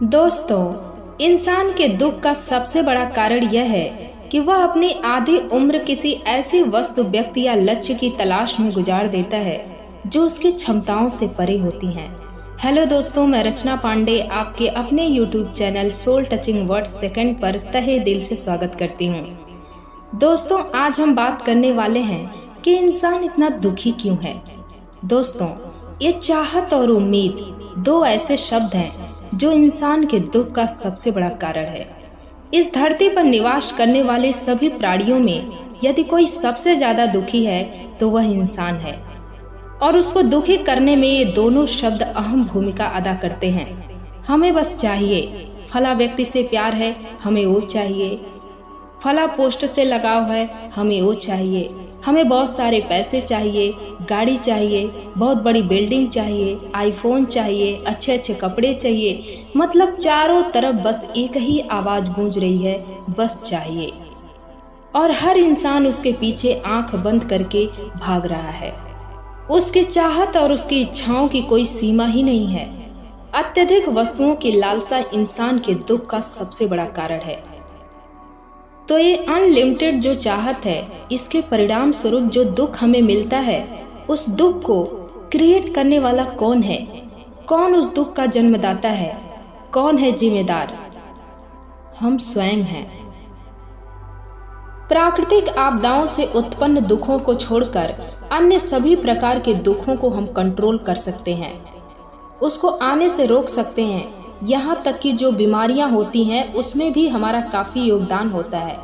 दोस्तों, इंसान के दुख का सबसे बड़ा कारण यह है कि वह अपनी आधी उम्र किसी ऐसी वस्तु, व्यक्ति या लक्ष्य की तलाश में गुजार देता है जो उसकी क्षमताओं से परे होती हैं। हेलो दोस्तों, मैं रचना पांडे आपके अपने YouTube channel soul touching words second पर तहे दिल से स्वागत करती हूँ। दोस्तों, आज हम बात करने वाले हैं कि इंसान इतना दुखी क्यों है। दोस्तों, ये चाहत और उम्मीद दो ऐसे शब्द हैं जो इंसान के दुख का सबसे बड़ा कारण है। इस धरती पर निवास करने वाले सभी प्राणियों में यदि कोई सबसे ज्यादा दुखी है तो वह इंसान है, और उसको दुखी करने में ये दोनों शब्द अहम भूमिका अदा करते हैं। हमें बस चाहिए, फला व्यक्ति से प्यार है, हमें वो चाहिए, फला पोस्ट से लगाव है, हमें वो चाहिए, हमें बहुत सारे पैसे चाहिए, गाड़ी चाहिए, बहुत बड़ी बिल्डिंग चाहिए, आईफोन चाहिए, अच्छे अच्छे कपड़े चाहिए। मतलब चारों तरफ बस एक ही आवाज गूंज रही है, बस चाहिए। और हर इंसान उसके पीछे आंख बंद करके भाग रहा है। उसकी चाहत और उसकी इच्छाओं की कोई सीमा ही नहीं है। अत्यधिक वस्तुओं की लालसा इंसान के दुख का सबसे बड़ा कारण है। तो ये अनलिमिटेड जो चाहत है, इसके परिणाम स्वरूप जो दुख हमें मिलता है, उस दुख को क्रिएट करने वाला कौन है? कौन उस दुख का जन्मदाता है? कौन है जिम्मेदार? हम स्वयं हैं। प्राकृतिक आपदाओं से उत्पन्न दुखों को छोड़कर अन्य सभी प्रकार के दुखों को हम कंट्रोल कर सकते हैं, उसको आने से रोक सकते हैं। यहाँ तक कि जो बीमारियां होती हैं उसमें भी हमारा काफी योगदान होता है।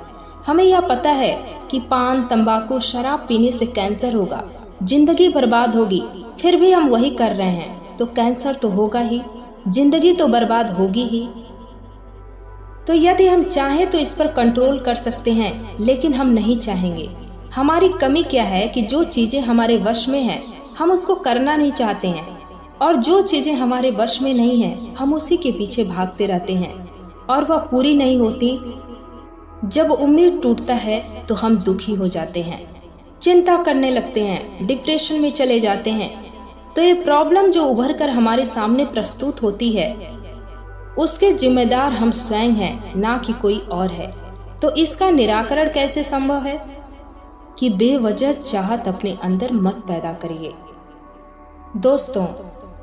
हमें यह पता है कि पान, तंबाकू, शराब पीने से कैंसर होगा, जिंदगी बर्बाद होगी, फिर भी हम वही कर रहे हैं, तो कैंसर तो होगा ही, जिंदगी तो बर्बाद होगी ही। तो यदि हम चाहें तो इस पर कंट्रोल कर सकते हैं, लेकिन हम नहीं चाहेंगे। हमारी कमी क्या है कि जो चीजें हमारे वश में हैं, हम उसको करना नहीं चाहते हैं, और जो चीजें हमारे वश में नहीं हैं, हम उसी के पीछे भागते रहते हैं, और वह पूरी नहीं होती। जब उम्मीद टूटता है तो हम दुखी हो जाते हैं, चिंता करने लगते हैं, डिप्रेशन में चले जाते हैं। तो ये प्रॉब्लम जो उभर कर हमारे सामने प्रस्तुत होती है, उसके जिम्मेदार हम स्वयं हैं, ना कि कोई और है। तो इसका निराकरण कैसे संभव है? कि बेवजह चाहत अपने अंदर मत पैदा करिए। दोस्तों,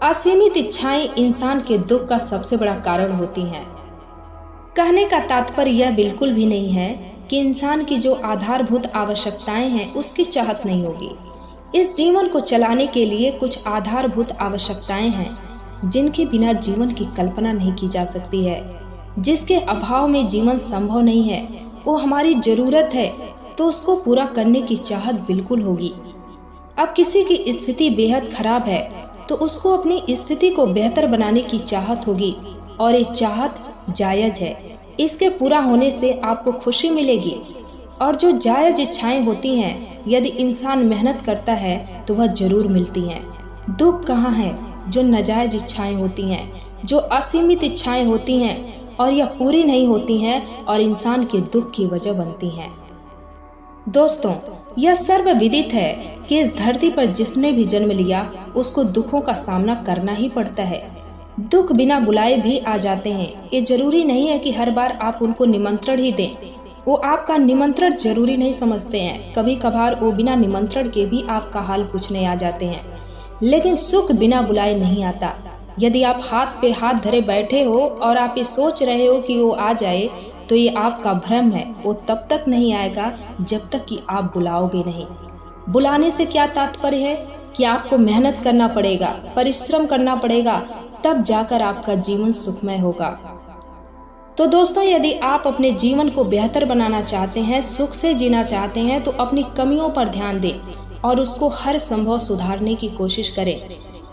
असीमित इच्छाएं इंसान के दुख का सबसे बड़ा कारण होती हैं। कहने का तात्पर्य यह बिल्कुल भी नहीं है कि इंसान की जो आधारभूत आवश्यकताएं हैं उसकी चाहत नहीं होगी। इस जीवन को चलाने के लिए कुछ आधारभूत आवश्यकताएं हैं जिनके बिना जीवन की कल्पना नहीं की जा सकती है, जिसके अभाव में जीवन संभव नहीं है। वो हमारी जरूरत है, तो उसको पूरा करने की चाहत बिल्कुल होगी। अब किसी की स्थिति बेहद खराब है तो उसको अपनी स्थिति को बेहतर बनाने की चाहत होगी, और ये चाहत जायज है। इसके पूरा होने से आपको खुशी मिलेगी। और जो जायज इच्छाएं होती हैं, यदि इंसान मेहनत करता है तो वह जरूर मिलती हैं। दुख कहाँ है? जो नाजायज इच्छाएं होती हैं, जो असीमित इच्छाएं होती हैं और यह पूरी नहीं होती हैं और इंसान के दुख की वजह बनती हैं। दोस्तों, यह सर्वविदित है कि इस धरती पर जिसने भी जन्म लिया उसको दुखों का सामना करना ही पड़ता है। दुख बिना बुलाए भी आ जाते हैं। ये जरूरी नहीं है कि हर बार आप उनको निमंत्रण ही दें। वो आपका निमंत्रण जरूरी नहीं समझते हैं। कभी कभार वो बिना निमंत्रण के भी आपका हाल पूछने आ जाते हैं। लेकिन सुख बिना बुलाए नहीं आता। यदि आप हाथ पे हाथ धरे बैठे हो और आप ये सोच रहे हो कि वो आ जाए, तो ये आपका भ्रम है। वो तब तक नहीं आएगा जब तक कि आप बुलाओगे नहीं। बुलाने से क्या तात्पर्य है कि आपको मेहनत करना पड़ेगा, परिश्रम करना पड़ेगा, तब जाकर आपका जीवन सुखमय होगा। तो दोस्तों, यदि आप अपने जीवन को बेहतर बनाना चाहते हैं, सुख से जीना चाहते हैं, तो अपनी कमियों पर ध्यान दें और उसको हर संभव सुधारने की कोशिश करें।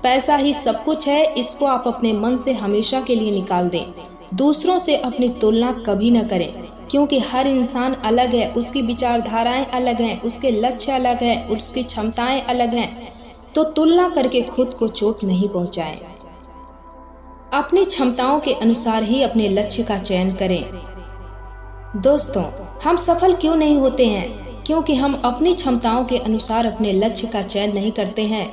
पैसा ही सब कुछ है, इसको आप अपने मन से हमेशा के लिए निकाल दें। दूसरों से अपनी तुलना कभी न करें, क्योंकि हर इंसान अलग है, उसकी विचारधाराएं अलग हैं, उसके लक्ष्य अलग हैं, उसकी क्षमताएं अलग हैं। तो तुलना करके खुद को चोट नहीं पहुंचाएं। अपनी क्षमताओं के अनुसार ही अपने लक्ष्य का चयन करें। दोस्तों, हम सफल क्यों नहीं होते हैं? क्योंकि हम अपनी क्षमताओं के अनुसार अपने लक्ष्य का चयन नहीं करते हैं,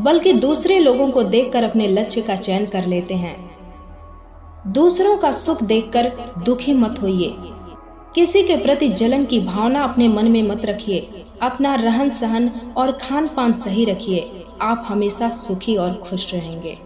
बल्कि दूसरे लोगों को देखकर अपने लक्ष्य का चयन कर लेते हैं। दूसरों का सुख देखकर दुखी मत होइए। किसी के प्रति जलन की भावना अपने मन में मत रखिए। अपना रहन सहन और खान पान सही रखिए। आप हमेशा सुखी और खुश रहेंगे।